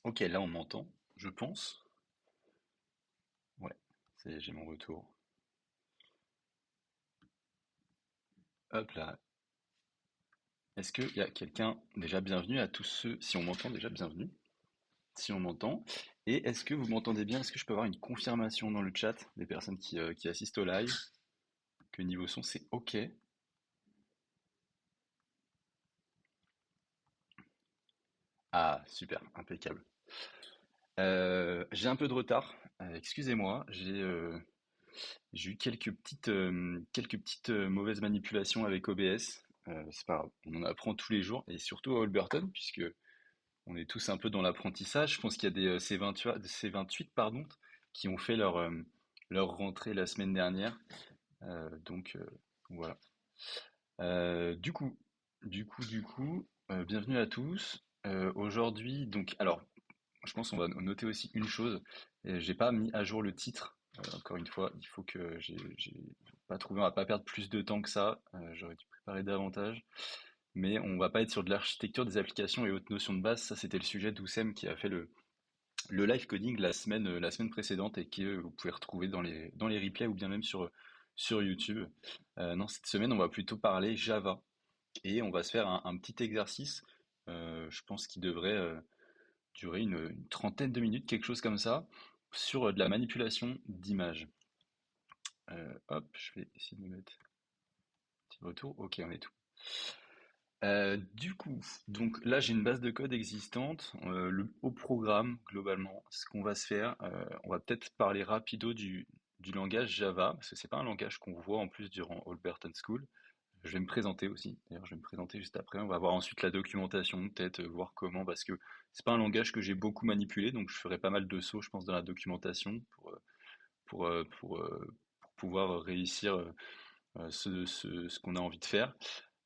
Ok, là on m'entend, je pense. Ouais, j'ai mon retour. Hop là. Est-ce qu'il y a quelqu'un déjà bienvenue à tous ceux, si on m'entend déjà bienvenue, si on m'entend. Et est-ce que vous m'entendez bien? Est-ce que je peux avoir une confirmation dans le chat des personnes qui assistent au live que niveau son c'est ok? Ah, super, impeccable. J'ai un peu de retard, excusez-moi, j'ai eu quelques petites mauvaises manipulations avec OBS. C'est pas grave, on en apprend tous les jours et surtout à Holberton puisque on est tous un peu dans l'apprentissage. Je pense qu'il y a des C28 pardon, qui ont fait leur rentrée la semaine dernière. Donc voilà. Du coup, bienvenue à tous. Aujourd'hui, donc, alors, je pense qu'on va noter aussi une chose. J'ai pas mis à jour le titre. Encore une fois, il faut que j'ai pas trouvé, on va pas perdre plus de temps que ça. J'aurais dû préparer davantage. Mais on va pas être sur de l'architecture des applications et autres notions de base. Ça, c'était le sujet d'Oussem qui a fait le live coding la semaine précédente et que vous pouvez retrouver dans les replays ou bien même sur YouTube. Non, cette semaine, on va plutôt parler Java et on va se faire un petit exercice. Je pense qu'il devrait durer une trentaine de minutes, quelque chose comme ça, sur de la manipulation d'images. Hop, je vais essayer de me mettre un petit retour. Ok, on est tout. Du coup, donc là j'ai une base de code existante, au programme globalement, ce qu'on va se faire, on va peut-être parler rapido du langage Java, parce que c'est pas un langage qu'on voit en plus durant Holberton School. Je vais me présenter aussi, d'ailleurs je vais me présenter juste après, on va voir ensuite la documentation, peut-être voir comment, parce que c'est pas un langage que j'ai beaucoup manipulé, donc je ferai pas mal de sauts je pense dans la documentation pour pouvoir réussir ce qu'on a envie de faire.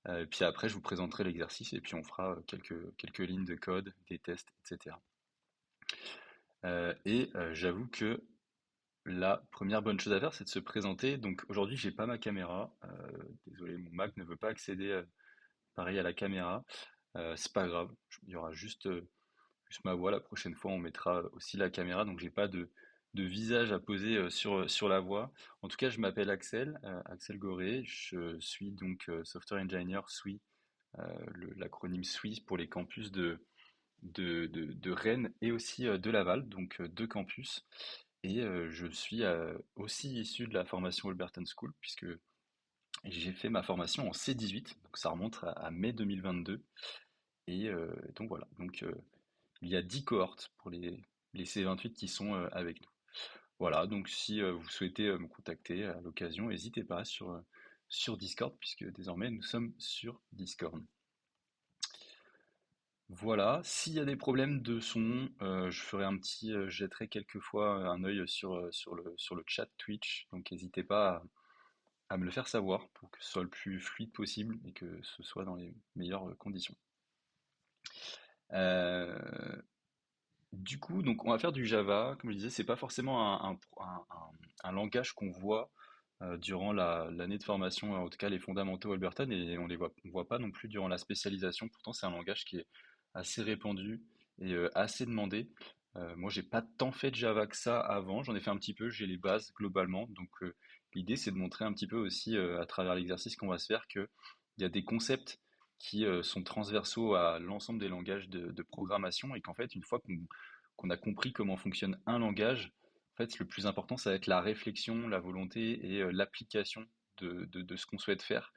Et puis après, je vous présenterai l'exercice et puis on fera quelques lignes de code, des tests, etc. J'avoue que la première bonne chose à faire, c'est de se présenter. Donc aujourd'hui, j'ai pas ma caméra. Désolé, mon Mac ne veut pas accéder pareil à la caméra. C'est pas grave. Il y aura juste ma voix. La prochaine fois, on mettra aussi la caméra. Donc j'ai pas de visage à poser sur la voix. En tout cas, je m'appelle Axel, Axel Goré. Je suis donc software engineer SWI, l'acronyme SWI pour les campus de Rennes et aussi de Laval, donc deux campus. Je suis aussi issu de la formation Albertan School, puisque j'ai fait ma formation en C18, donc ça remonte à mai 2022. Donc voilà, donc il y a 10 cohortes pour les C28 qui sont avec nous. Voilà, donc si vous souhaitez me contacter à l'occasion, n'hésitez pas sur Discord, puisque désormais nous sommes sur Discord. Voilà, s'il y a des problèmes de son, je jetterai quelquefois un œil sur le chat Twitch, donc n'hésitez pas à me le faire savoir pour que ce soit le plus fluide possible et que ce soit dans les meilleures conditions. Euh, du coup, donc on va faire du Java. Comme je disais, c'est pas forcément un langage qu'on voit durant l'année de formation, en tout cas les fondamentaux Albertan, et on voit pas non plus durant la spécialisation. Pourtant, c'est un langage qui est assez répandu et assez demandé. Moi, j'ai pas tant fait de Java que ça avant. J'en ai fait un petit peu. J'ai les bases globalement. Donc, l'idée, c'est de montrer un petit peu aussi à travers l'exercice qu'on va se faire que il y a des concepts qui sont transversaux à l'ensemble des langages de programmation et qu'en fait, une fois qu'on a compris comment fonctionne un langage, en fait, le plus important, ça va être la réflexion, la volonté et l'application de ce qu'on souhaite faire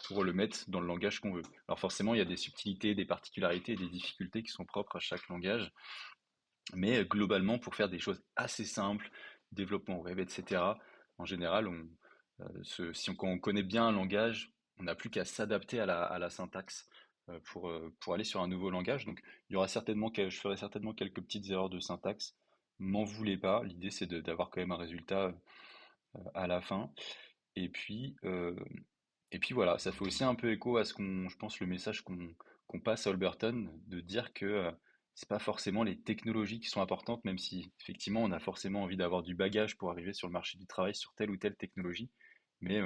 pour le mettre dans le langage qu'on veut. Alors forcément, il y a des subtilités, des particularités et des difficultés qui sont propres à chaque langage, mais globalement, pour faire des choses assez simples, développement web, etc., en général, quand on connaît bien un langage, on n'a plus qu'à s'adapter à la syntaxe pour aller sur un nouveau langage. Donc, je ferai certainement quelques petites erreurs de syntaxe. M'en voulez pas. L'idée, c'est d'avoir quand même un résultat à la fin. Et puis, euh, et puis voilà, ça fait aussi un peu écho à je pense, le message qu'on passe à Holberton, de dire que c'est pas forcément les technologies qui sont importantes, même si effectivement on a forcément envie d'avoir du bagage pour arriver sur le marché du travail sur telle ou telle technologie, mais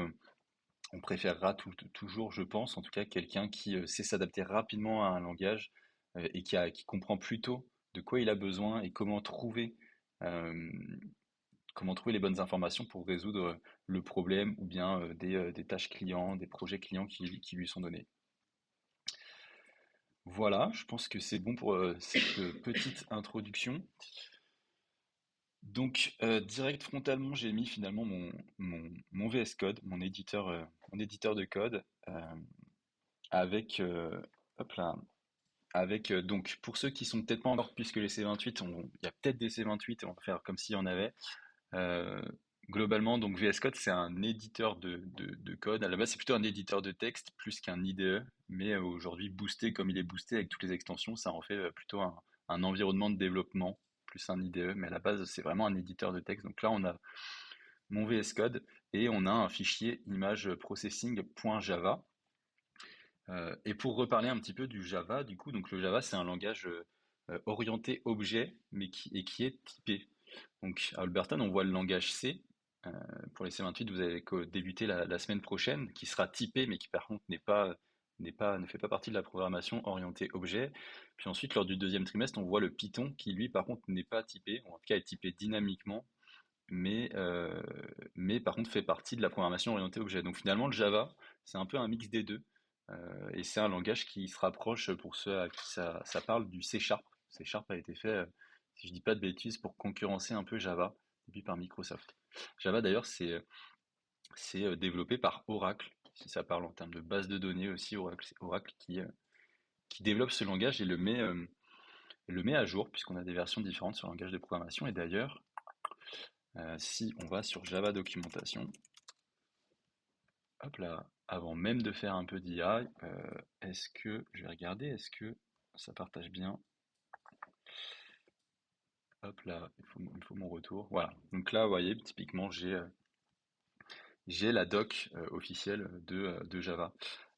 on préférera toujours, je pense, en tout cas, quelqu'un qui sait s'adapter rapidement à un langage et qui comprend plus tôt de quoi il a besoin et euh, comment trouver les bonnes informations pour résoudre le problème ou bien des tâches clients, des projets clients qui lui sont donnés. Voilà, je pense que c'est bon pour cette petite introduction. Donc, direct frontalement, j'ai mis finalement mon VS Code, mon éditeur de code, avec, hop là, avec donc pour ceux qui sont peut-être pas encore plus que les C28, il y a peut-être des C28, on va faire comme s'il y en avait. Euh, Globalement, donc VS Code, c'est un éditeur de code. À la base, c'est plutôt un éditeur de texte plus qu'un IDE, mais aujourd'hui, boosté comme il est boosté avec toutes les extensions, ça en fait plutôt un environnement de développement plus un IDE. Mais à la base, c'est vraiment un éditeur de texte. Donc là, on a mon VS Code et on a un fichier image processing.java. Et pour reparler un petit peu du Java, du coup, donc le Java, c'est un langage orienté objet, qui est typé. Donc à Alberton, on voit le langage C. Pour les C28, vous allez débuter la semaine prochaine, qui sera typé, mais qui par contre ne fait pas partie de la programmation orientée objet. Puis ensuite, lors du deuxième trimestre, on voit le Python, qui lui, par contre, n'est pas typé, ou en tout cas est typé dynamiquement, mais, euh, mais par contre fait partie de la programmation orientée objet. Donc finalement, le Java, c'est un peu un mix des deux. Et c'est un langage qui se rapproche, pour ceux à qui ça parle, du C Sharp. C Sharp a été fait, si je dis pas de bêtises, pour concurrencer un peu Java, et puis par Microsoft. Java d'ailleurs, c'est développé par Oracle, si ça parle en termes de base de données aussi. Oracle, c'est Oracle qui développe ce langage et le met à jour, puisqu'on a des versions différentes sur le langage de programmation. Et d'ailleurs, si on va sur Java documentation, hop là, avant même de faire un peu d'IA, je vais regarder, est-ce que ça partage bien? Hop là, il faut mon retour. Voilà. Donc là, vous voyez, typiquement, j'ai la doc officielle de Java.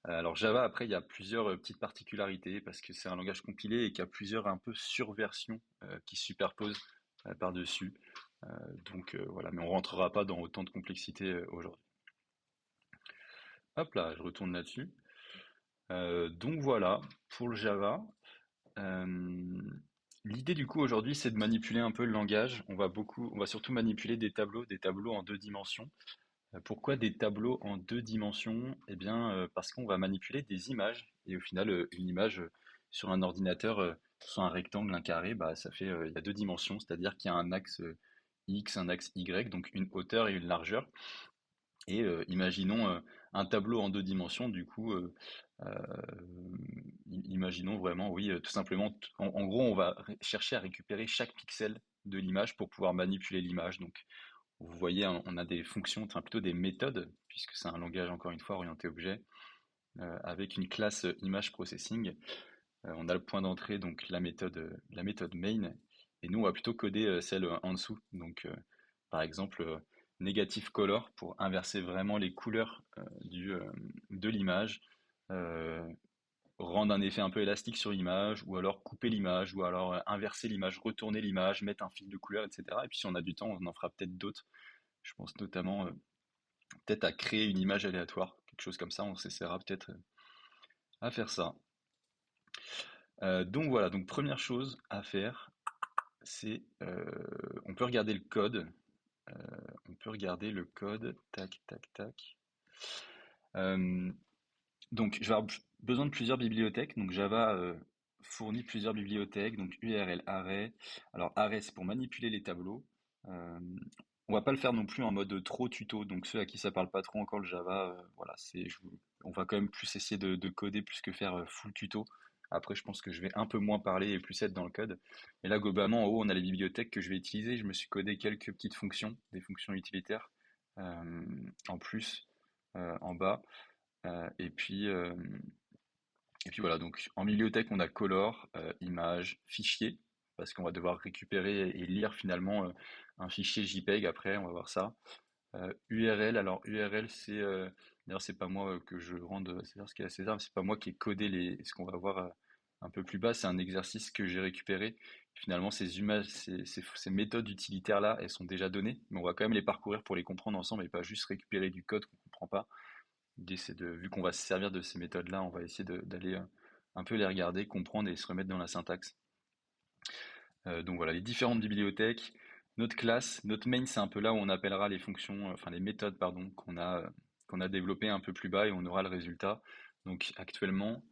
Alors Java, après, il y a plusieurs petites particularités parce que c'est un langage compilé et qu'il y a plusieurs un peu surversions qui se superposent par-dessus. Donc voilà, mais on rentrera pas dans autant de complexité aujourd'hui. Hop là, je retourne là-dessus. Donc voilà, pour le Java. Euh, L'idée du coup aujourd'hui, c'est de manipuler un peu le langage. On va surtout manipuler des tableaux en deux dimensions. Pourquoi des tableaux en deux dimensions? Eh bien, parce qu'on va manipuler des images. Et au final, une image sur un ordinateur, soit un rectangle, un carré, bah ça fait, il y a deux dimensions, c'est-à-dire qu'il y a un axe X, un axe Y, donc une hauteur et une largeur. Et imaginons un tableau en deux dimensions, du coup, imaginons vraiment, oui, tout simplement, en gros, on va chercher à récupérer chaque pixel de l'image pour pouvoir manipuler l'image. Donc, vous voyez, hein, on a des fonctions, enfin plutôt des méthodes, puisque c'est un langage, encore une fois, orienté objet, avec une classe image processing. On a le point d'entrée, donc la méthode main, et nous, on va plutôt coder celle en dessous. Donc, par exemple, negative color pour inverser vraiment les couleurs de l'image, euh, rendre un effet un peu élastique sur l'image, ou alors couper l'image, ou alors inverser l'image, retourner l'image, mettre un fil de couleur, etc. Et puis si on a du temps, on en fera peut-être d'autres. Je pense notamment peut-être à créer une image aléatoire, quelque chose comme ça, on s'essaiera peut-être à faire ça. Donc voilà, donc première chose à faire, c'est on peut regarder le code. On peut regarder le code. Tac, tac, tac. Euh, donc je vais avoir besoin de plusieurs bibliothèques. Donc Java fournit plusieurs bibliothèques. Donc URL array. Alors array c'est pour manipuler les tableaux. Euh, on va pas le faire non plus en mode trop tuto. Donc ceux à qui ça parle pas trop encore le Java, voilà, on va quand même plus essayer de coder plus que faire full tuto. Après, je pense que je vais un peu moins parler et plus être dans le code. Et là, globalement, en haut, on a les bibliothèques que je vais utiliser. Je me suis codé quelques petites fonctions, des fonctions utilitaires en plus en bas. Euh, et puis, euh, et puis voilà, donc en bibliothèque, on a color, image, fichier, parce qu'on va devoir récupérer et lire finalement un fichier JPEG après, on va voir ça. URL, alors URL, d'ailleurs c'est pas moi que je rende César ce qu'il y a à César, c'est pas moi qui ai codé ce qu'on va voir un peu plus bas, c'est un exercice que j'ai récupéré. Finalement, ces images, ces méthodes utilitaires là, elles sont déjà données, mais on va quand même les parcourir pour les comprendre ensemble et pas juste récupérer du code qu'on comprend pas. L'idée c'est vu qu'on va se servir de ces méthodes là, on va essayer d'aller un peu les regarder, comprendre et se remettre dans la syntaxe. Donc voilà, les différentes bibliothèques, notre classe, notre main, c'est un peu là où on appellera les fonctions, enfin les méthodes, pardon, qu'on a développées un peu plus bas et on aura le résultat. Donc actuellement,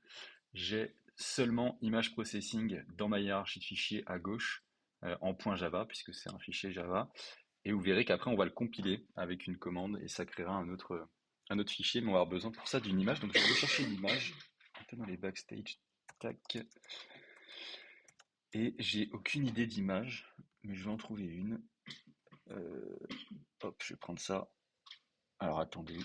j'ai seulement image processing dans ma hiérarchie de fichiers à gauche en .java puisque c'est un fichier Java. Et vous verrez qu'après on va le compiler avec une commande et ça créera un autre fichier, mais on va avoir besoin pour ça d'une image. Donc je vais aller chercher une image un peu dans les backstage. Tac. Et j'ai aucune idée d'image, mais je vais en trouver une. Euh, hop, je vais prendre ça. Alors attendez.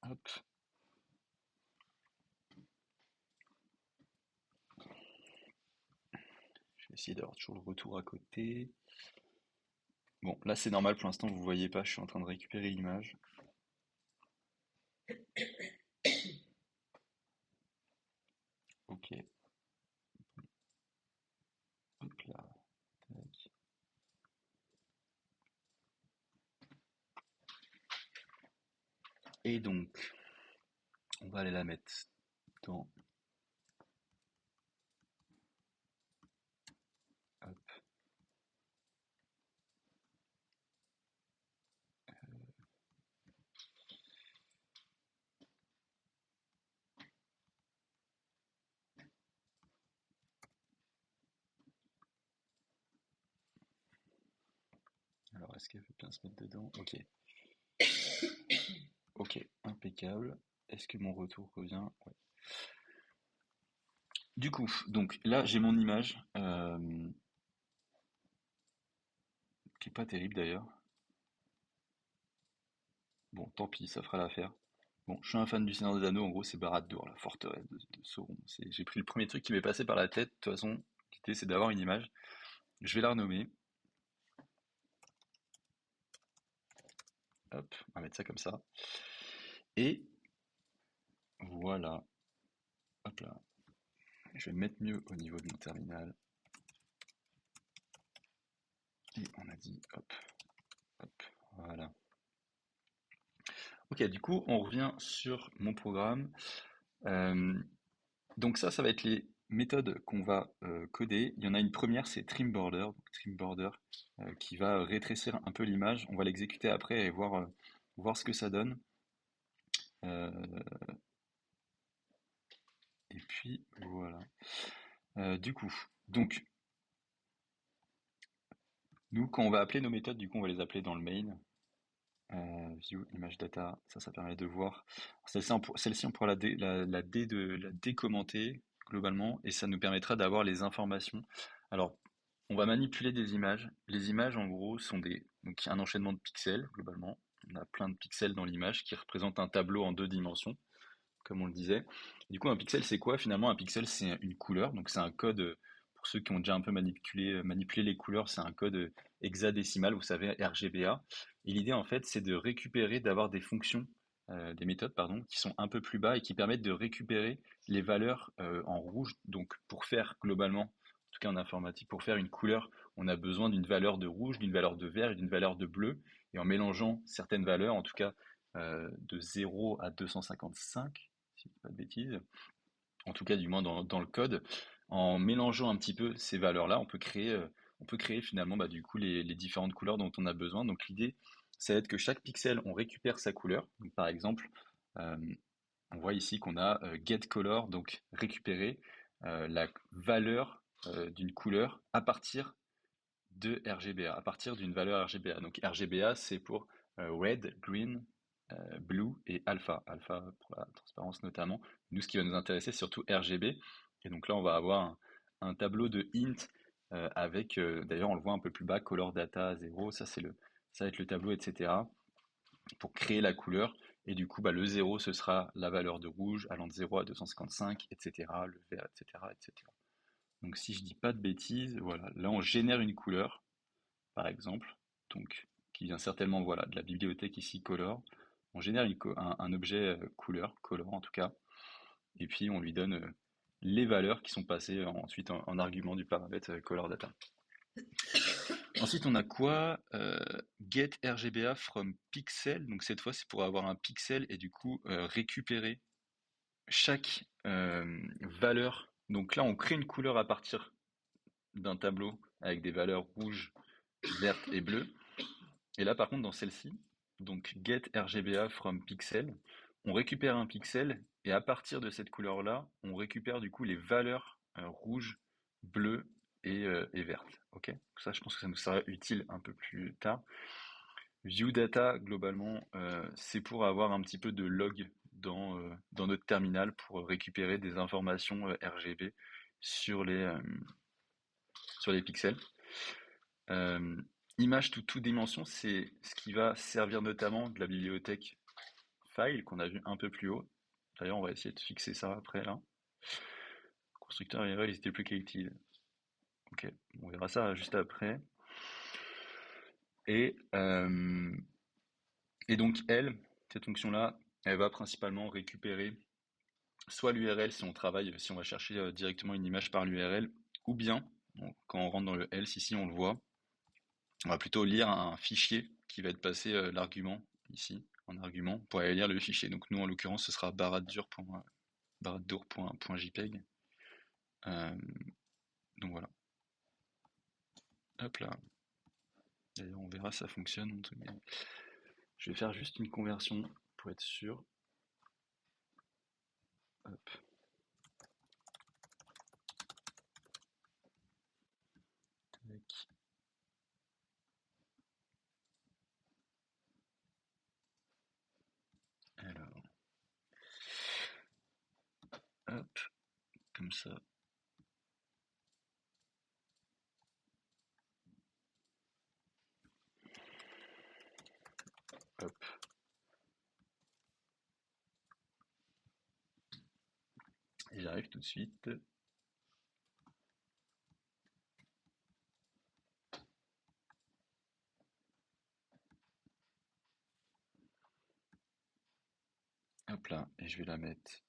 Hop. Je vais essayer d'avoir toujours le retour à côté. Bon, là c'est normal pour l'instant, vous voyez pas, je suis en train de récupérer l'image. Ok, hop là. Tac. Et donc, on va aller la mettre dans. Hop. Alors, est-ce qu'elle veut bien se mettre dedans? Ok. Ok, impeccable. Est-ce que mon retour revient? Ouais. Du coup, donc là j'ai mon image, qui est pas terrible d'ailleurs. Bon, tant pis, ça fera l'affaire. Bon, je suis un fan du Seigneur des Anneaux, en gros c'est Barad-dûr, la forteresse de Sauron. J'ai pris le premier truc qui m'est passé par la tête, de toute façon, l'idée c'est d'avoir une image. Je vais la renommer, hop, on va mettre ça comme ça. Et voilà, hop là. Je vais me mettre mieux au niveau de mon terminal. Et on a dit, hop, hop, voilà. Ok, du coup, on revient sur mon programme. Euh, donc ça va être les méthodes qu'on va coder. Il y en a une première, c'est trim border, qui va rétrécir un peu l'image. On va l'exécuter après et voir ce que ça donne. Euh, et puis voilà. Du coup, donc nous, quand on va appeler nos méthodes, du coup, on va les appeler dans le main. View image data, ça permet de voir. Celle-ci, on pourra la décommenter globalement et ça nous permettra d'avoir les informations. Alors, on va manipuler des images. Les images, en gros, sont donc un enchaînement de pixels globalement. On a plein de pixels dans l'image qui représentent un tableau en deux dimensions, comme on le disait. Du coup, un pixel, c'est quoi finalement? Un pixel, c'est une couleur. Donc, c'est un code, pour ceux qui ont déjà un peu manipulé les couleurs, c'est un code hexadécimal, vous savez, RGBA. Et l'idée, en fait, c'est de récupérer, d'avoir des fonctions, des méthodes, pardon, qui sont un peu plus bas et qui permettent de récupérer les valeurs en rouge. Donc, pour faire globalement, en tout cas en informatique, pour faire une couleur, on a besoin d'une valeur de rouge, d'une valeur de vert et d'une valeur de bleu. Et en mélangeant certaines valeurs, en tout cas de 0 à 255, si je dis pas de bêtises, en tout cas du moins dans le code, en mélangeant un petit peu ces valeurs-là, on peut créer finalement du coup les différentes couleurs dont on a besoin. Donc l'idée, ça va être que chaque pixel, on récupère sa couleur. Donc, par exemple, euh, on voit ici qu'on a getColor, donc récupérer la valeur d'une couleur à partir de RGBA, à partir d'une valeur RGBA. Donc RGBA, c'est pour red, green, blue et alpha. Alpha pour la transparence notamment. Nous, ce qui va nous intéresser, c'est surtout RGB. Et donc là, on va avoir un tableau de int avec, d'ailleurs, on le voit un peu plus bas, color data 0. Ça va être le tableau, etc. pour créer la couleur. Et du coup, le 0, ce sera la valeur de rouge allant de 0 à 255, etc. Le vert, etc., etc. Donc si je dis pas de bêtises, voilà, là on génère une couleur par exemple, donc qui vient certainement voilà, de la bibliothèque ici color. On génère un objet couleur, color en tout cas, et puis on lui donne les valeurs qui sont passées ensuite en argument du paramètre color data. Ensuite, on a quoi? Get RGBA from pixel. Donc cette fois, c'est pour avoir un pixel et du coup récupérer. chaque valeur, donc là on crée une couleur à partir d'un tableau avec des valeurs rouges, vertes et bleues. Et là par contre dans celle-ci, donc get RGBA from pixel, on récupère un pixel et à partir de cette couleur-là, on récupère du coup les valeurs rouges, bleues et vertes. Ok? Ça, je pense que ça nous sera utile un peu plus tard. View data, globalement, c'est pour avoir un petit peu de log dans notre terminal pour récupérer des informations RGB sur sur les pixels. Euh, Image to dimension, c'est ce qui va servir notamment de la bibliothèque file qu'on a vu un peu plus haut. D'ailleurs, on va essayer de fixer ça après là. Constructeur URL is deprecated. Ok, on verra ça juste après. Et, euh, et donc, cette fonction-là, elle va principalement récupérer soit l'URL si on travaille, si on va chercher directement une image par l'URL, ou bien, donc, quand on rentre dans le else, ici on le voit, on va plutôt lire un fichier qui va être passé l'argument ici, en argument, pour aller lire le fichier. Donc nous en l'occurrence ce sera baraddour.jpg. Euh, donc voilà. Hop là. D'ailleurs on verra si ça fonctionne entre guillemets. Je vais faire juste une conversion pour être sûr. Hop. Tac. Alors, hop, comme ça. Hop. Et j'arrive tout de suite. Hop là, et je vais la mettre.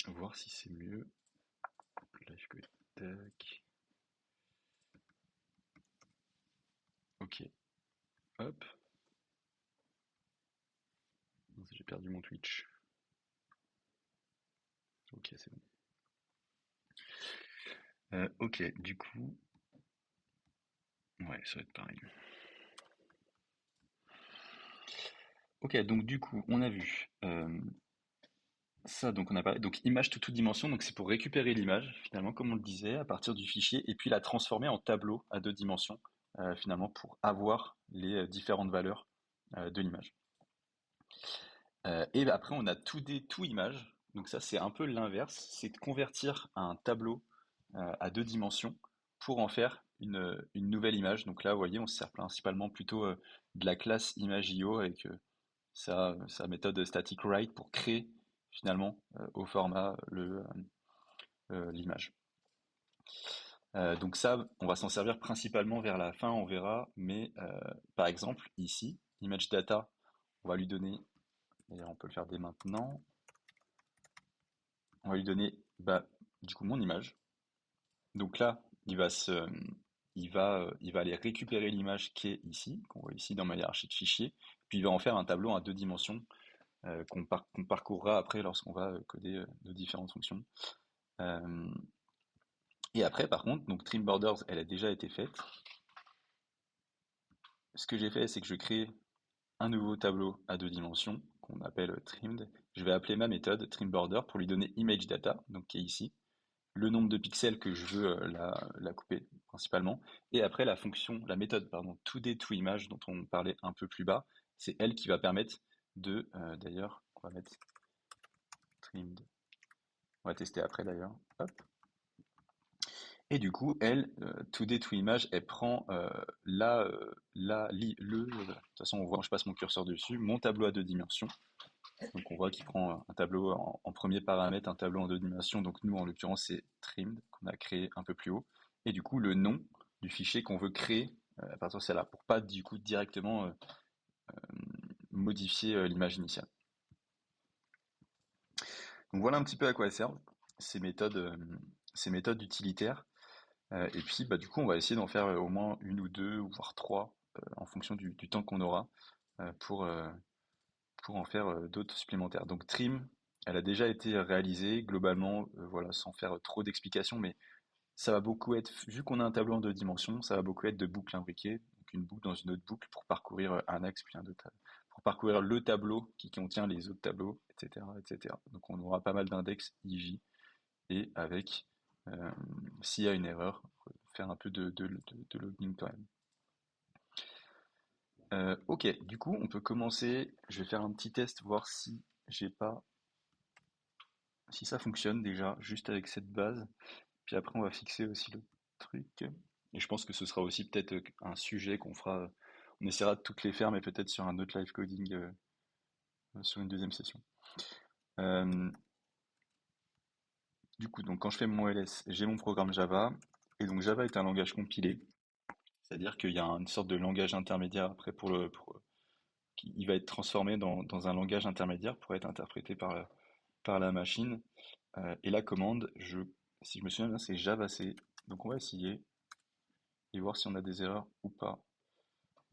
Voir si c'est mieux. Là, je vais. Tac. Ok. Hop. J'ai perdu mon Twitch. Ok, c'est bon. Ok, du coup. Ouais, ça va être pareil. Ok, donc du coup, on a vu ça, donc on a parlé. Donc image to dimension, donc c'est pour récupérer l'image, finalement, comme on le disait, à partir du fichier, et puis la transformer en tableau à deux dimensions, finalement, pour avoir les différentes valeurs de l'image. Et après, on a 2D, to image. Donc ça, c'est un peu l'inverse, c'est de convertir un tableau à deux dimensions pour en faire une nouvelle image. Donc là, vous voyez, on se sert principalement plutôt de la classe ImageIO avec sa méthode static write pour créer finalement au format l'image. Donc ça, on va s'en servir principalement vers la fin, on verra. Mais par exemple, ici, image data, on va lui donner, d'ailleurs on peut le faire dès maintenant, on va lui donner bah, du coup mon image. Donc là, il va aller récupérer l'image qui est ici, qu'on voit ici dans ma hiérarchie de fichiers, puis il va en faire un tableau à deux dimensions qu'on parcourra après lorsqu'on va coder nos différentes fonctions. Euh, et après, par contre, donc trim borders, elle a déjà été faite. Ce que j'ai fait, c'est que je crée un nouveau tableau à deux dimensions qu'on appelle trimmed. Je vais appeler ma méthode trim border pour lui donner image data, donc qui est ici, le nombre de pixels que je veux la couper principalement, et après la méthode pardon, toDay2Image dont on parlait un peu plus bas, c'est elle qui va permettre de, d'ailleurs, on va mettre trimmed, on va tester après d'ailleurs, hop. Et du coup, elle, toDay2Image, elle prend de toute façon on voit, je passe mon curseur dessus, mon tableau à deux dimensions. Donc on voit qu'il prend un tableau en premier paramètre, un tableau en deux dimensions. Donc nous, en l'occurrence, c'est trimmed qu'on a créé un peu plus haut. Et du coup, le nom du fichier qu'on veut créer à partir de celle-là, pour pas du coup directement modifier l'image initiale. Donc voilà un petit peu à quoi elles servent ces méthodes utilitaires. Et puis, bah, du coup, on va essayer d'en faire au moins une ou deux, ou voire trois, en fonction du temps qu'on aura, euh, pour, euh, pour en faire d'autres supplémentaires. Donc Trim, elle a déjà été réalisée globalement, voilà, sans faire trop d'explications, mais ça va beaucoup être, vu qu'on a un tableau en deux dimensions, ça va beaucoup être de boucles imbriquées, donc une boucle dans une autre boucle pour parcourir un axe puis un autre, pour parcourir le tableau qui contient les autres tableaux, etc., etc. Donc on aura pas mal d'index IJ et avec, euh, s'il y a une erreur, faire un peu de logging quand même. Ok, du coup on peut commencer. Je vais faire un petit test, voir si j'ai pas, si ça fonctionne déjà juste avec cette base. Puis après, on va fixer aussi le truc. Et je pense que ce sera aussi peut-être un sujet qu'on fera. On essaiera de toutes les faire, mais peut-être sur un autre live coding, sur une deuxième session. Euh, du coup, donc quand je fais mon LS, j'ai mon programme Java. Et donc Java est un langage compilé. C'est-à-dire qu'il y a une sorte de langage intermédiaire après il va être transformé dans un langage intermédiaire pour être interprété par la machine. Et la commande, si je me souviens bien, c'est javac. Donc on va essayer et voir si on a des erreurs ou pas.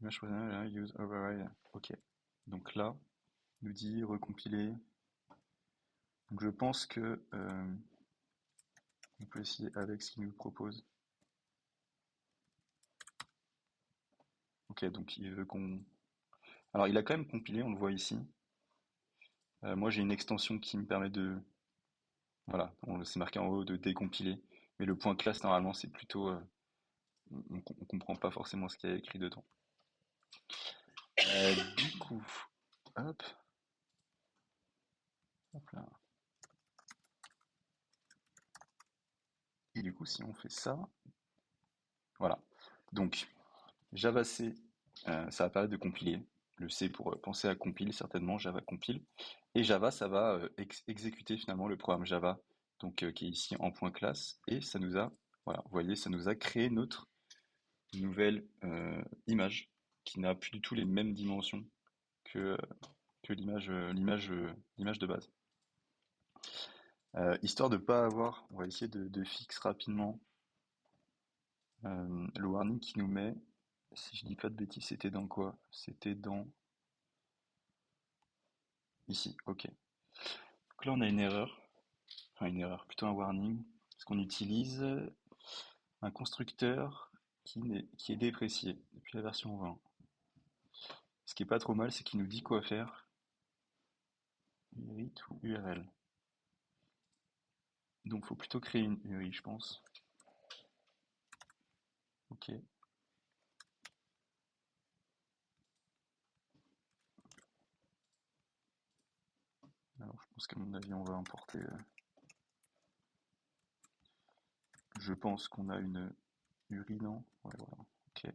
Image personnelle, use override. Ok. Donc là, il nous dit recompiler. Donc je pense que on peut essayer avec ce qu'il nous propose. Ok, donc il veut qu'on. Alors il a quand même compilé, on le voit ici. Moi j'ai une extension qui me permet de. Voilà, c'est marqué en haut de décompiler. Mais le point classe normalement c'est plutôt. On comprend pas forcément ce qu'il y a écrit dedans. Du coup, hop, hop là. Et du coup, si on fait ça, voilà. Donc, Java C, ça va permettre de compiler. Le C pour penser à compile, certainement, Java compile. Et Java, ça va exécuter finalement le programme Java, donc qui est ici en point classe. Et ça nous a, voilà, vous voyez, ça nous a créé notre nouvelle image qui n'a plus du tout les mêmes dimensions que, euh, que l'image de base. Histoire de pas avoir, on va essayer de fixer rapidement le warning qui nous met, si je dis pas de bêtises, c'était dans quoi? C'était dans ici, ok. Donc là, on a une erreur, enfin une erreur, plutôt un warning, parce qu'on utilise un constructeur qui est déprécié depuis la version 20. Ce qui est pas trop mal, c'est qu'il nous dit quoi faire, URI ou URL. Donc, faut plutôt créer une URI, je pense. Ok. Alors, je pense qu'à mon avis, on va importer. Je pense qu'on a une URI, non? Ouais, voilà. Ok.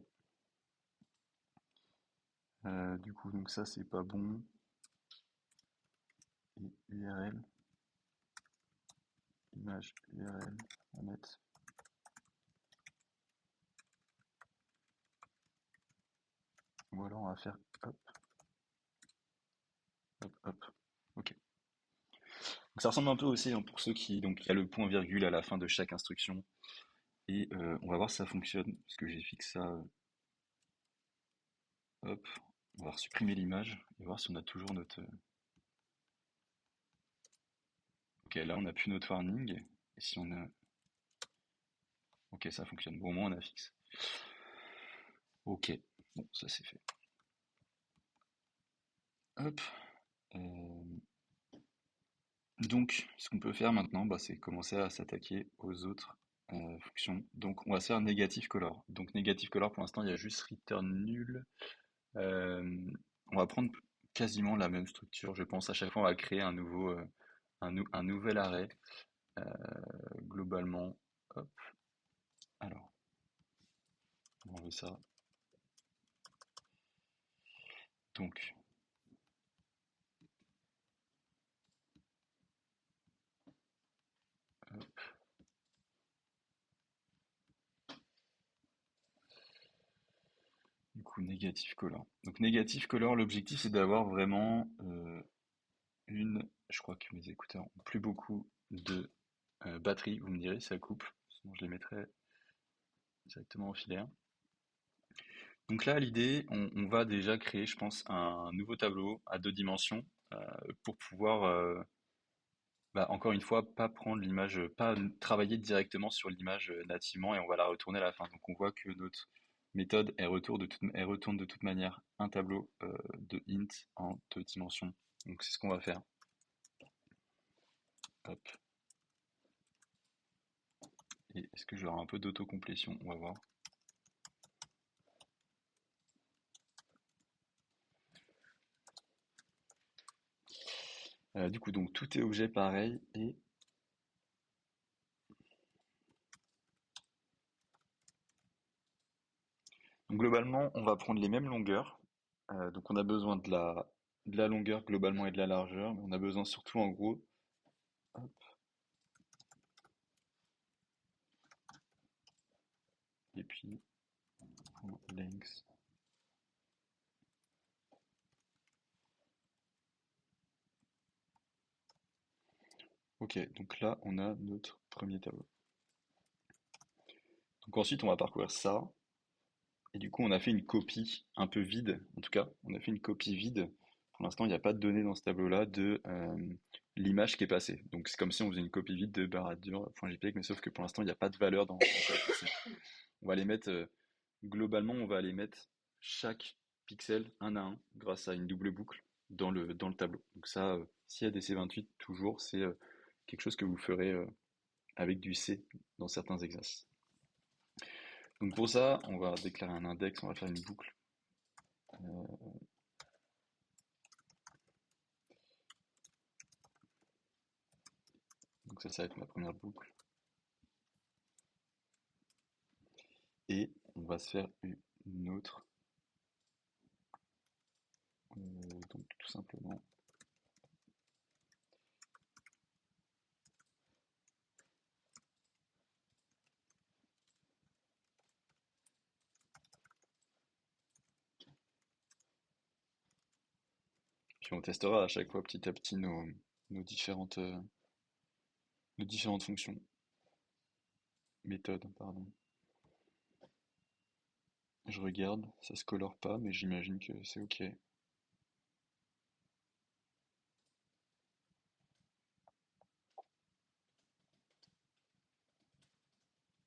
Du coup, donc ça, c'est pas bon. Et URL, image URL, on va mettre. Ou alors, on va faire hop, hop, hop. Ok. Donc, ça ressemble un peu aussi, hein, pour ceux qui. Donc, il y a le point virgule à la fin de chaque instruction. Et on va voir si ça fonctionne. Parce que j'ai fixé ça. Hop. On va supprimer l'image et voir si on a toujours notre. Ok, là, on n'a plus notre warning. Et si on a. Ok, ça fonctionne. Bon, au moins, on a fixe. Ok. Bon, ça c'est fait. Hop. Euh, Donc, ce qu'on peut faire maintenant, bah, c'est commencer à s'attaquer aux autres fonctions. Donc, on va se faire negative color. Donc, negative color, pour l'instant, il y a juste return nul. Euh, on va prendre quasiment la même structure, je pense. À chaque fois, on va créer un nouvel arrêt, globalement. Hop. Alors, on veut ça. Donc, du coup, negative color. Donc, negative color, l'objectif, c'est d'avoir vraiment je crois que mes écouteurs ont plus beaucoup de batterie. Vous me direz si ça coupe. Sinon, je les mettrai directement en filaire. Donc là, l'idée, on va déjà créer, je pense, un nouveau tableau à 2 dimensions pour pouvoir, bah, encore une fois, pas prendre l'image, pas travailler directement sur l'image nativement et on va la retourner à la fin. Donc on voit que notre méthode, elle retourne de toute manière un tableau de int en 2 dimensions. Donc c'est ce qu'on va faire. Hop. Et est-ce que j'aurai un peu d'autocomplétion? On va voir. Du coup, donc tout est objet pareil et donc, globalement, on va prendre les mêmes longueurs. Donc on a besoin de la longueur globalement et de la largeur, mais on a besoin surtout en gros, hop, et puis en length. Ok, donc là on a notre premier tableau. Donc ensuite on va parcourir ça, et du coup on a fait une copie un peu vide, en tout cas, on a fait une copie vide. Pour l'instant il n'y a pas de données dans ce tableau-là de l'image qui est passée. Donc c'est comme si on faisait une copie vide de baradur.jpg, mais sauf que pour l'instant il n'y a pas de valeur dans chaque pixel. On va les mettre, globalement, on va les mettre chaque pixel un à un grâce à une double boucle dans le tableau. Donc ça, s'il y a des C28, toujours, c'est quelque chose que vous ferez avec du C dans certains exercices. Donc pour ça, on va déclarer un index, on va faire une boucle. Donc ça va être ma première boucle. Et on va se faire une autre. Donc tout simplement. Puis on testera à chaque fois petit à petit nos nos différentes fonctions. Méthodes, pardon. Je regarde, ça se colore pas, mais j'imagine que c'est ok.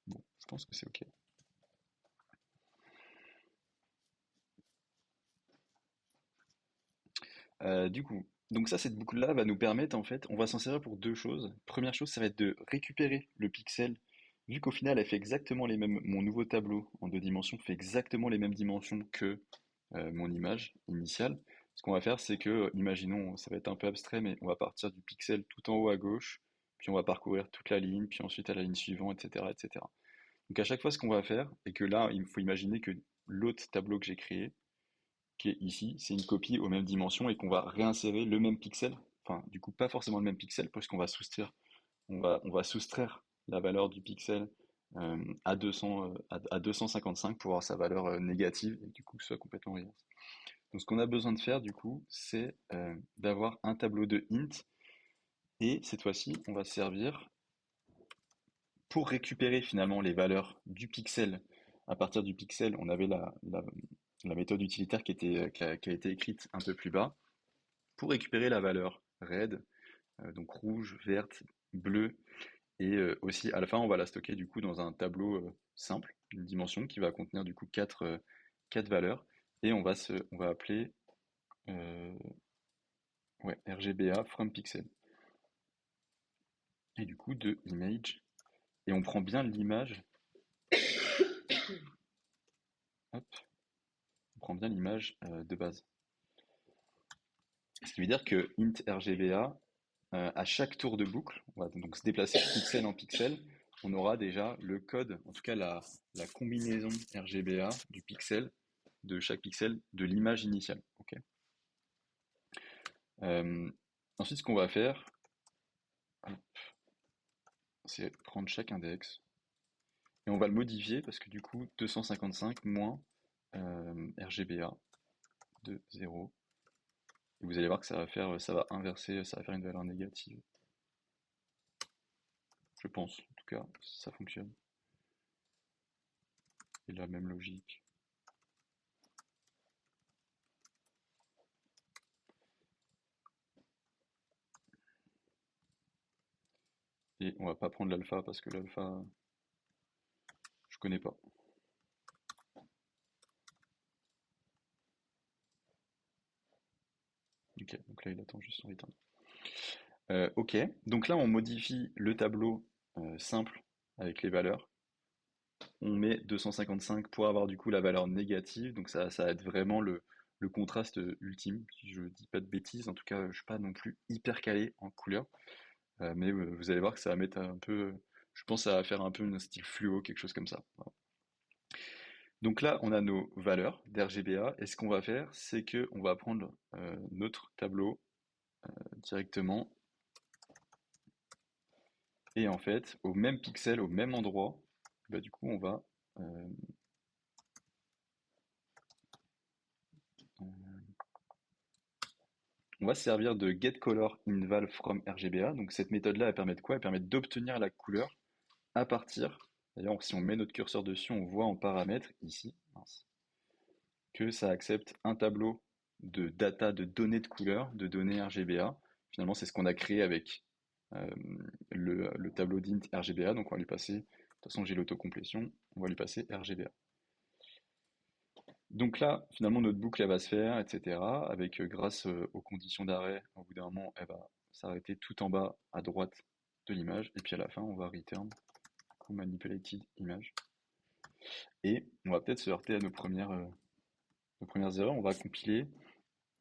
Bon, je pense que c'est ok. Du coup, donc ça, cette boucle-là va nous permettre, en fait, on va s'en servir pour 2 choses. Première chose, ça va être de récupérer le pixel, vu qu'au final, elle fait exactement les mêmes, mon nouveau tableau en 2 dimensions fait exactement les mêmes dimensions que mon image initiale. Ce qu'on va faire, c'est que, imaginons, ça va être un peu abstrait, mais on va partir du pixel tout en haut à gauche, puis on va parcourir toute la ligne, puis ensuite à la ligne suivante, etc., etc. Donc à chaque fois, ce qu'on va faire, et que là, il faut imaginer que l'autre tableau que j'ai créé, qui est ici, c'est une copie aux mêmes dimensions et qu'on va réinsérer le même pixel. Enfin, du coup, pas forcément le même pixel, puisqu'on va soustraire, on va soustraire la valeur du pixel à 200, à 255 pour avoir sa valeur négative et du coup que ce soit complètement reverse. Donc, ce qu'on a besoin de faire, du coup, c'est d'avoir un tableau de int et cette fois-ci, on va se servir pour récupérer finalement les valeurs du pixel. À partir du pixel, on avait la méthode utilitaire qui a été écrite un peu plus bas pour récupérer la valeur red, donc rouge, verte, bleue, et aussi à la fin on va la stocker du coup dans un tableau simple, une dimension qui va contenir du coup quatre valeurs, et on va appeler ouais, RGBA from pixel, et du coup de image, et on prend bien l'image, hop, on prend bien l'image de base. Ce qui veut dire que int RGBA, à chaque tour de boucle, on va donc se déplacer de pixel en pixel, on aura déjà le code, en tout cas la combinaison RGBA du pixel, de chaque pixel, de l'image initiale. Ok. Euh, Ensuite, ce qu'on va faire, c'est prendre chaque index et on va le modifier parce que du coup, 255 moins RGBA de 0. Et vous allez voir que ça va inverser, ça va faire une valeur négative. Je pense, en tout cas, si ça fonctionne. Et la même logique. Et on va pas prendre l'alpha parce que l'alpha, je connais pas. Ok, donc là il attend juste son return. Ok, donc là on modifie le tableau simple avec les valeurs. On met 255 pour avoir du coup la valeur négative, donc ça va être vraiment le contraste ultime, si je dis pas de bêtises. En tout cas, je suis pas non plus hyper calé en couleur. Mais vous allez voir que ça va mettre un peu, je pense que ça va faire un peu un style fluo, quelque chose comme ça. Voilà. Donc là, on a nos valeurs d'RGBA, et ce qu'on va faire, c'est que on va prendre notre tableau directement, et en fait, au même pixel, au même endroit, bah, du coup, euh, on va se servir de getColorInval from RGBA. Donc cette méthode-là, elle permet de quoi? Elle permet d'obtenir la couleur à partir. D'ailleurs, si on met notre curseur dessus, on voit en paramètres ici, mince, que ça accepte un tableau de data, de données de couleurs, de données RGBA. Finalement, c'est ce qu'on a créé avec euh, le tableau d'int RGBA. Donc on va lui passer, de toute façon j'ai l'autocomplétion, on va lui passer RGBA. Donc là, finalement, notre boucle elle va se faire, etc. Avec grâce aux conditions d'arrêt, au bout d'un moment, elle va s'arrêter tout en bas à droite de l'image. Et puis à la fin, on va return manipulated image. Et on va peut-être se heurter à nos premières erreurs. On va compiler.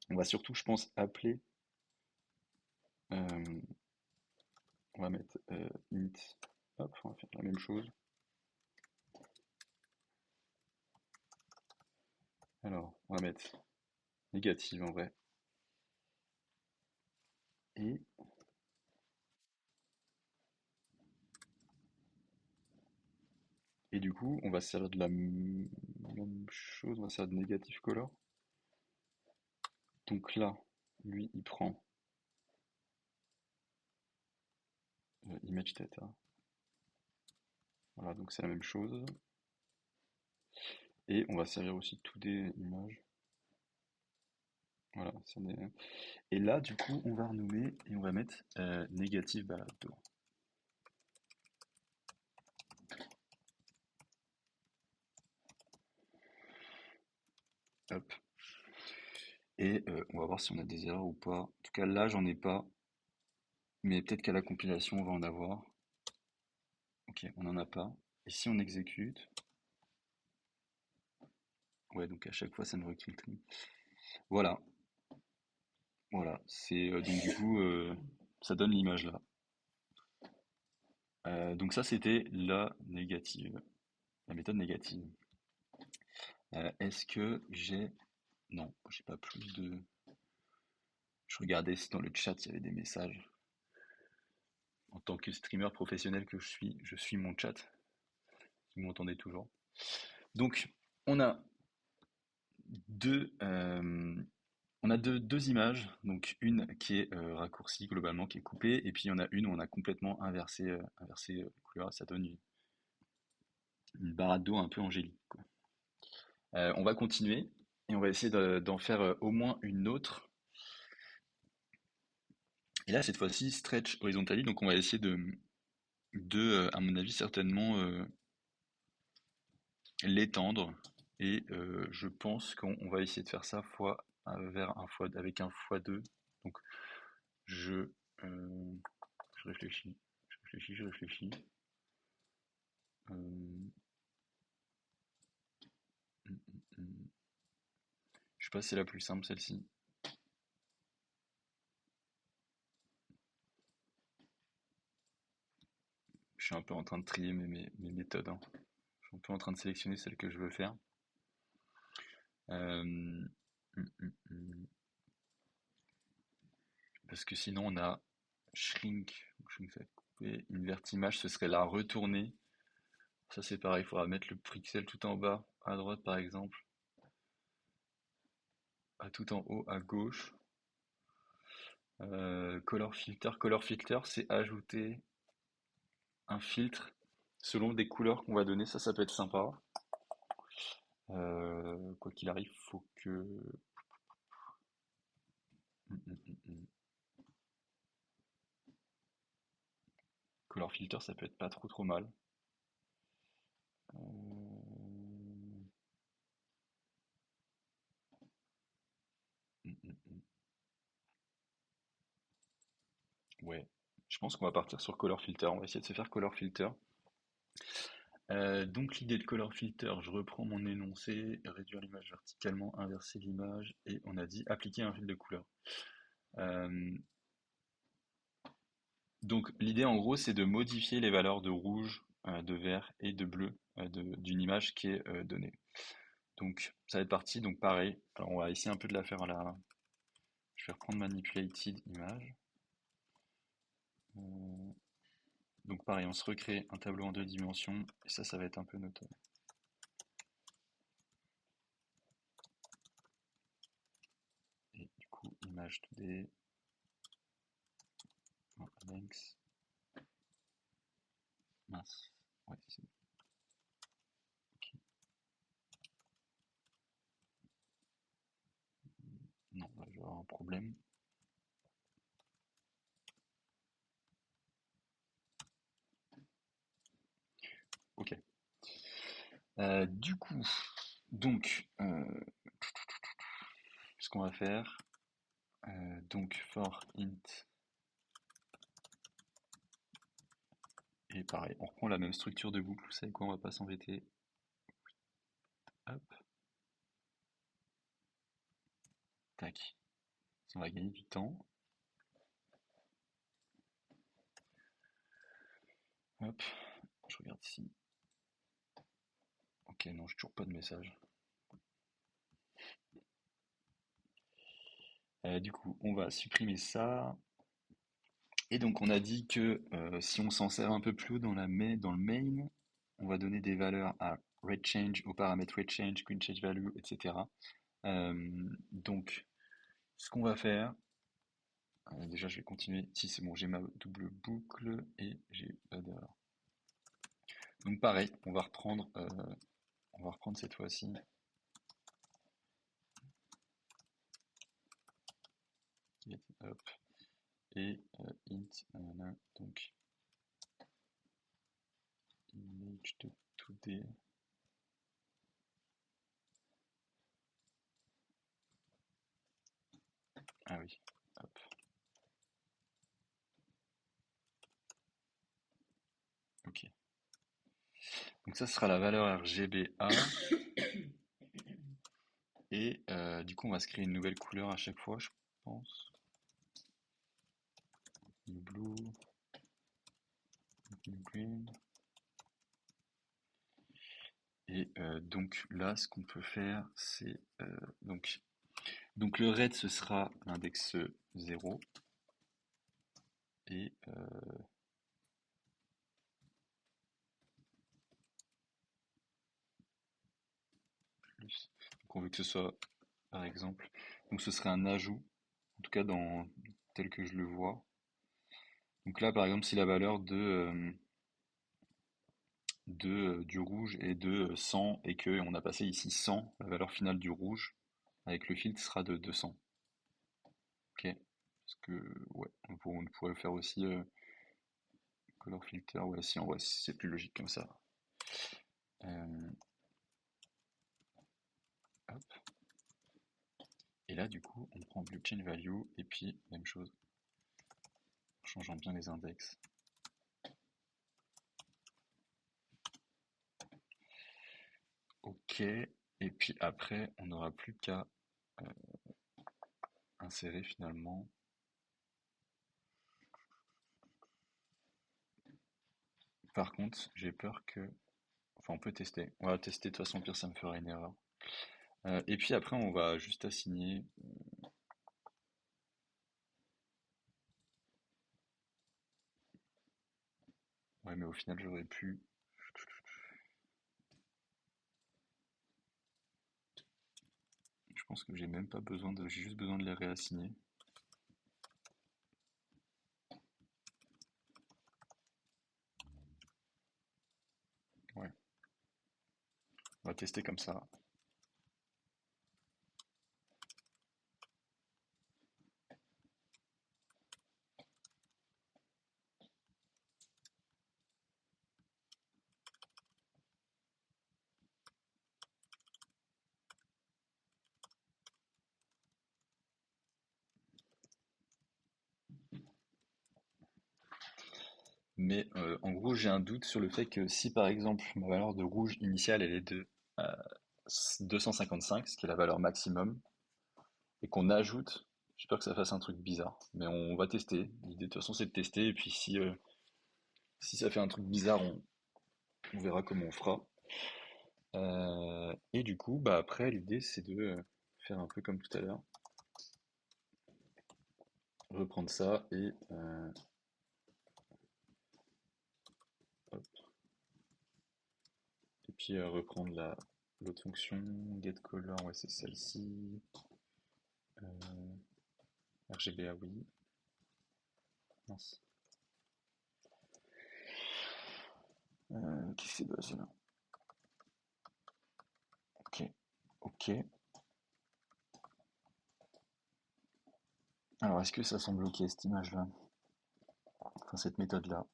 On va surtout, je pense, appeler. euh, on va mettre int. Hop, on va faire la même chose. Alors, on va mettre négative en vrai. Et, et du coup, on va se servir de la même chose. On va se servir de negative color. Donc là, lui, il prend image data. Voilà, donc c'est la même chose. Et on va servir aussi tout des images. Voilà, et là, du coup, on va renommer et on va mettre négative balade. Hop. Et on va voir si on a des erreurs ou pas. En tout cas, là, j'en ai pas. Mais peut-être qu'à la compilation, on va en avoir. Ok, on n'en a pas. Et si on exécute, ouais, donc à chaque fois, ça me recule le trim. Voilà, voilà. C'est donc du coup, ça donne l'image là. Donc ça, c'était la négative, la méthode négative. Est-ce que j'ai... Non, j'ai pas plus de... Je regardais si dans le chat, il y avait des messages. En tant que streamer professionnel que je suis mon chat. Vous m'entendez toujours. Donc, on a deux, euh, deux images. Donc, une qui est raccourcie globalement, qui est coupée, et puis il y en a une où on a complètement inversé les couleurs. Ça donne une barade d'eau un peu angélique, quoi. On va continuer et on va essayer d'en faire au moins une autre. Et là, cette fois-ci, stretch horizontally. Donc, on va essayer à mon avis, certainement l'étendre. Et je pense qu'on va essayer de faire ça vers avec un x2. Donc je, euh, je réfléchis, je réfléchis. Euh, hum, hum. Je sais pas si c'est la plus simple celle-ci. Je suis un peu en train de trier mes méthodes, hein. Je suis un peu en train de sélectionner celle que je veux faire. Hum. Parce que sinon on a shrink ça va être coupé. Invert image, ce serait la retourner. Ça c'est pareil, il faudra mettre le pixel tout en bas, à droite par exemple, à tout en haut à gauche. Color filter, c'est ajouter un filtre selon des couleurs qu'on va donner. Ça peut être sympa. Quoi qu'il arrive, faut que... hum. Color filter, ça peut être pas trop mal. Hum, hum. Ouais, je pense qu'on va partir sur color filter. On va essayer de se faire color filter. Donc l'idée de color filter, je reprends mon énoncé, réduire l'image verticalement, inverser l'image, et on a dit appliquer un fil de couleur. Euh, donc l'idée en gros c'est de modifier les valeurs de rouge, de vert et de bleu d'une image qui est donnée. Donc ça va être parti, donc pareil, alors on va essayer un peu de la faire là. Je vais reprendre manipulated image. Euh, donc pareil, on se recrée un tableau en 2 dimensions, et ça va être un peu notre... Et du coup, image 2D, length, mince, ouais, c'est ok. Non, là, je vais avoir un problème. Ok. Du coup, donc, ce qu'on va faire, donc for int, et pareil, on reprend la même structure de boucle, vous savez quoi, on va pas s'embêter. Hop, tac. On va gagner du temps. Hop, je regarde ici. Ok, non, j'ai toujours pas de message. Du coup, on va supprimer ça. Et donc, on a dit que si on s'en sert un peu plus haut dans le main, on va donner des valeurs à readChange, au paramètre readChange, QuickChangeValue, etc. Donc, ce qu'on va faire, déjà, je vais continuer. Si c'est bon, j'ai ma double boucle et j'ai pas d'erreur. Donc, pareil, on va reprendre cette fois-ci. Hop, et int, donc image de 2D. Ah oui, hop. Ok. Donc ça sera la valeur RGBA. Et du coup, on va se créer une nouvelle couleur à chaque fois, je pense. New blue, new green. Et donc là, ce qu'on peut faire, c'est donc le red, ce sera l'index 0. Et plus. Donc on veut que ce soit, par exemple, donc ce serait un ajout, en tout cas tel que je le vois. Donc là, par exemple, si la valeur du rouge est de 100 et que on a passé ici 100, la valeur finale du rouge avec le filtre sera de 200. Ok. Parce que, ouais, on pourrait faire aussi color filter. Ouais, si, en vrai, c'est plus logique comme ça. Euh, hop. Et là, du coup, on prend blockchain value et puis, même chose, en changeant bien les index. Ok. Et puis après, on n'aura plus qu'à insérer finalement. Par contre, j'ai peur que... Enfin, on peut tester. On va tester, de toute façon, pire, ça me fera une erreur. Et puis après, on va juste assigner. Ouais, mais au final, j'aurais pu. Je pense que j'ai même pas besoin de. J'ai juste besoin de les réassigner. Ouais. On va tester comme ça. Mais en gros, j'ai un doute sur le fait que si par exemple ma valeur de rouge initiale elle est de euh, 255, ce qui est la valeur maximum, et qu'on ajoute, j'ai peur que ça fasse un truc bizarre. Mais on va tester. L'idée de toute façon c'est de tester, et puis si ça fait un truc bizarre, on verra comment on fera. Et du coup, bah après, l'idée c'est de faire un peu comme tout à l'heure, reprendre ça hop, et puis reprendre l'autre fonction, getColor, ouais c'est celle-ci, RGBA oui, mince. Qu'est-ce que c'est bah, c'est là? Ok, ok. Alors est-ce que ça semble ok cette image-là? Enfin cette méthode-là?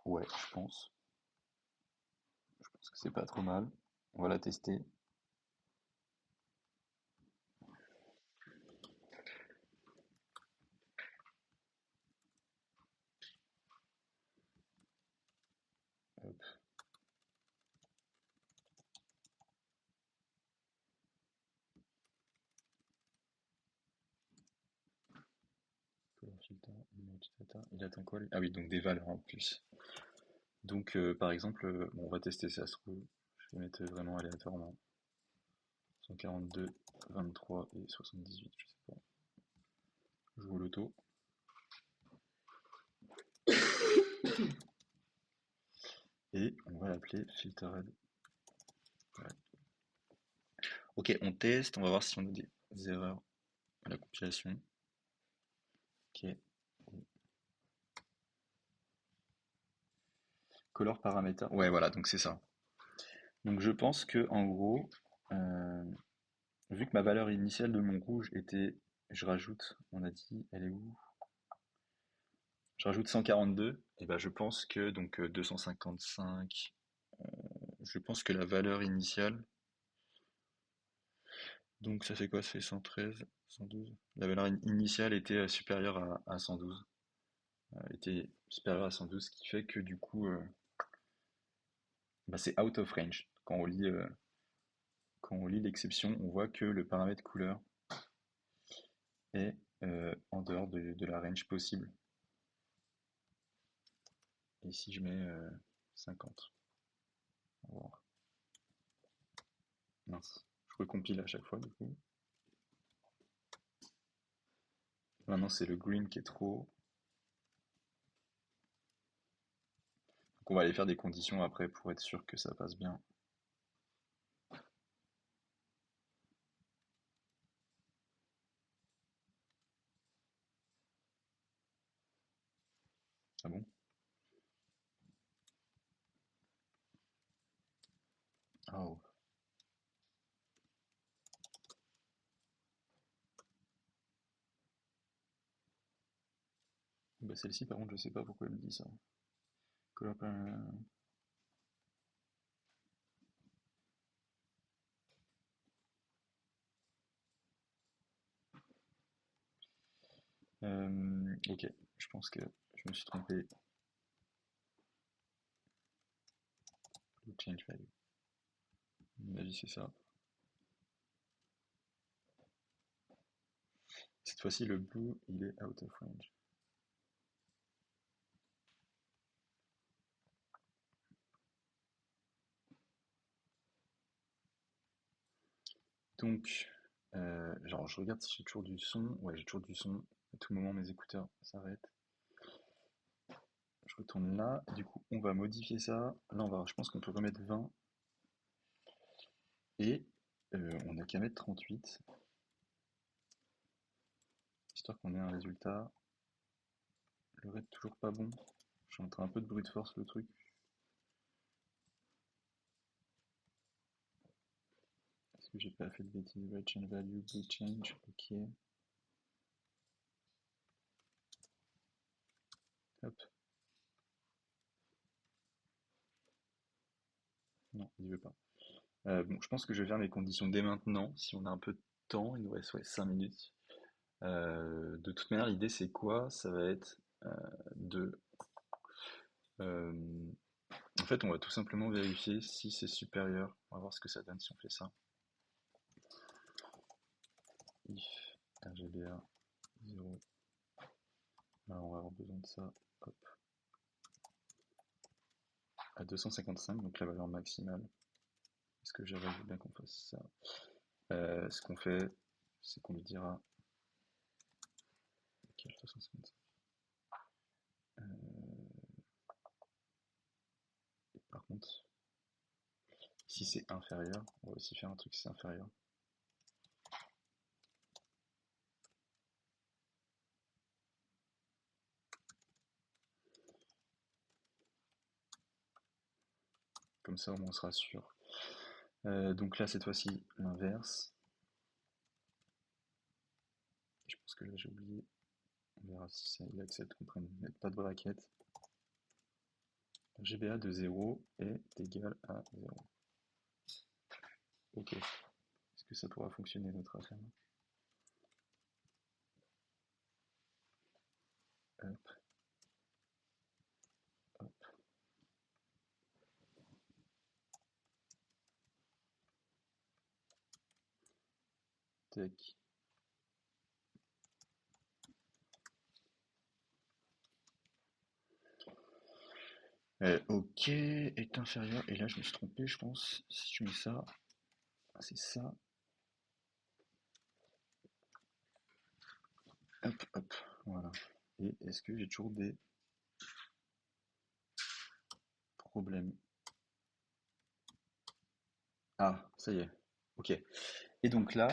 Ouais, je pense. Je pense que c'est pas trop mal. On va la tester. Hop, color filter, image data. Il attend quoi lui? Ah oui, donc des valeurs en plus. Donc par exemple, bon, on va tester si ça se trouve. Je vais mettre vraiment aléatoirement. 142, 23 et 78, je sais pas. Je joue au loto. Et on va l'appeler filtered. Voilà. Ok, on teste, on va voir si on a des erreurs à la compilation. Ok. Color parameter. Ouais, voilà, donc c'est ça. Donc je pense que en gros, euh, vu que ma valeur initiale de mon rouge était, je rajoute, on a dit, elle est où? Je rajoute 142, et ben je pense que donc 255, je pense que la valeur initiale, donc ça fait quoi? Ça fait 113, 112. La valeur initiale était supérieure à 112, était supérieure à 112, ce qui fait que du coup, bah, c'est out of range. Quand on lit l'exception, on voit que le paramètre couleur est en dehors de la range possible. Et si je mets 50, on va voir. Mince, je recompile à chaque fois du coup. Maintenant c'est le green qui est trop haut. Donc on va aller faire des conditions après pour être sûr que ça passe bien. Ah bon? Ah oh. Bah celle-ci par contre je sais pas pourquoi elle me dit ça. Color ok, je pense que je me suis trompé. Blue change value. À mon avis c'est ça. Cette fois-ci le blue il est out of range. Donc, genre je regarde si j'ai toujours du son. Ouais, j'ai toujours du son. À tout moment mes écouteurs s'arrêtent. Je retourne là. Du coup, on va modifier ça. Là, je pense qu'on peut remettre 20. Et on n'a qu'à mettre 38. Histoire qu'on ait un résultat. Le red toujours pas bon. Je suis en train un peu de brute force le truc. Est-ce que j'ai pas fait de bêtises? Red change value, blue change. Ok. Hop. Non, il veut pas. Bon, je pense que je vais faire mes conditions dès maintenant. Si on a un peu de temps, il nous reste ouais, 5 minutes. De toute manière, l'idée c'est quoi? Ça va être de Euh, En fait, on va tout simplement vérifier si c'est supérieur. On va voir ce que ça donne si on fait ça. If RGBA 0. Là, on va avoir besoin de ça. Hop, à 255, donc la valeur maximale. Est-ce que Java veut bien qu'on fasse ça? Ce qu'on fait, c'est qu'on lui dira. Ok, 255. Par contre, si c'est inférieur, on va aussi faire un truc si c'est inférieur. Comme ça, au moins, on sera sûr. Donc là, cette fois-ci, l'inverse. Je pense que là, j'ai oublié. On verra si ça, il accepte qu'on prenne mettre pas de bracket. GBA de 0 est égal à 0. Ok. Est-ce que ça pourra fonctionner notre affaire? Hop, hop, tac. Ok, est inférieur. Et là, je me suis trompé, je pense. Si je mets ça, c'est ça. Hop, hop, voilà. Et est-ce que j'ai toujours des problèmes? Ah, ça y est. Ok. Et donc là,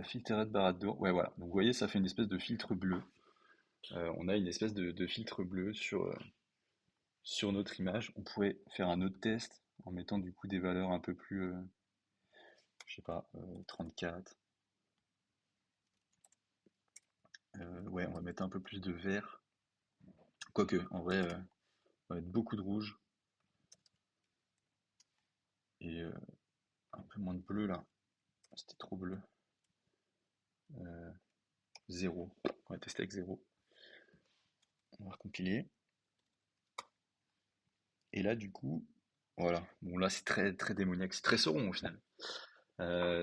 filtered Barado. Ouais, voilà. Donc vous voyez, ça fait une espèce de filtre bleu. On a une espèce de filtre bleu sur notre image. On pourrait faire un autre test en mettant du coup des valeurs un peu plus, je sais pas, 34. Ouais, on va mettre un peu plus de vert. Quoique, en vrai, on va mettre beaucoup de rouge et un peu moins de bleu là. C'était trop bleu. Euh, 0. On va tester avec 0. On va recompiler. Et là, du coup, voilà. Bon, là, c'est très, très démoniaque. C'est très Sauron au final.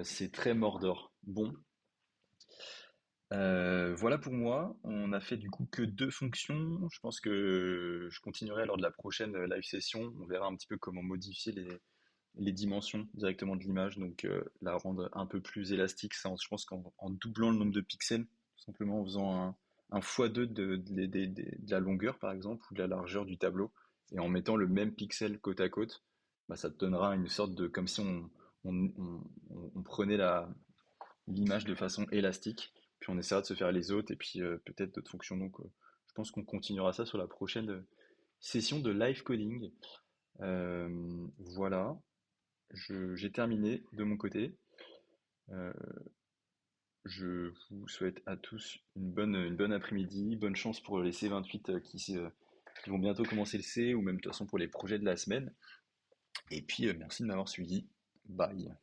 C'est très Mordor. Bon, voilà pour moi. On a fait du coup que deux fonctions. Je pense que je continuerai lors de la prochaine live session. On verra un petit peu comment modifier les dimensions directement de l'image, donc la rendre un peu plus élastique. Ça, je pense qu'en doublant le nombre de pixels, tout simplement en faisant un x2 de la longueur par exemple, ou de la largeur du tableau, et en mettant le même pixel côte à côte, bah, ça te donnera une sorte de, comme si on prenait l'image de façon élastique, puis on essaiera de se faire les autres, et puis peut-être d'autres fonctions. Donc je pense qu'on continuera ça sur la prochaine session de live coding. Voilà. J'ai terminé de mon côté. Euh, je vous souhaite à tous une bonne après-midi, bonne chance pour les C28 qui vont bientôt commencer le C, ou même de toute façon pour les projets de la semaine. Et puis merci de m'avoir suivi. Bye.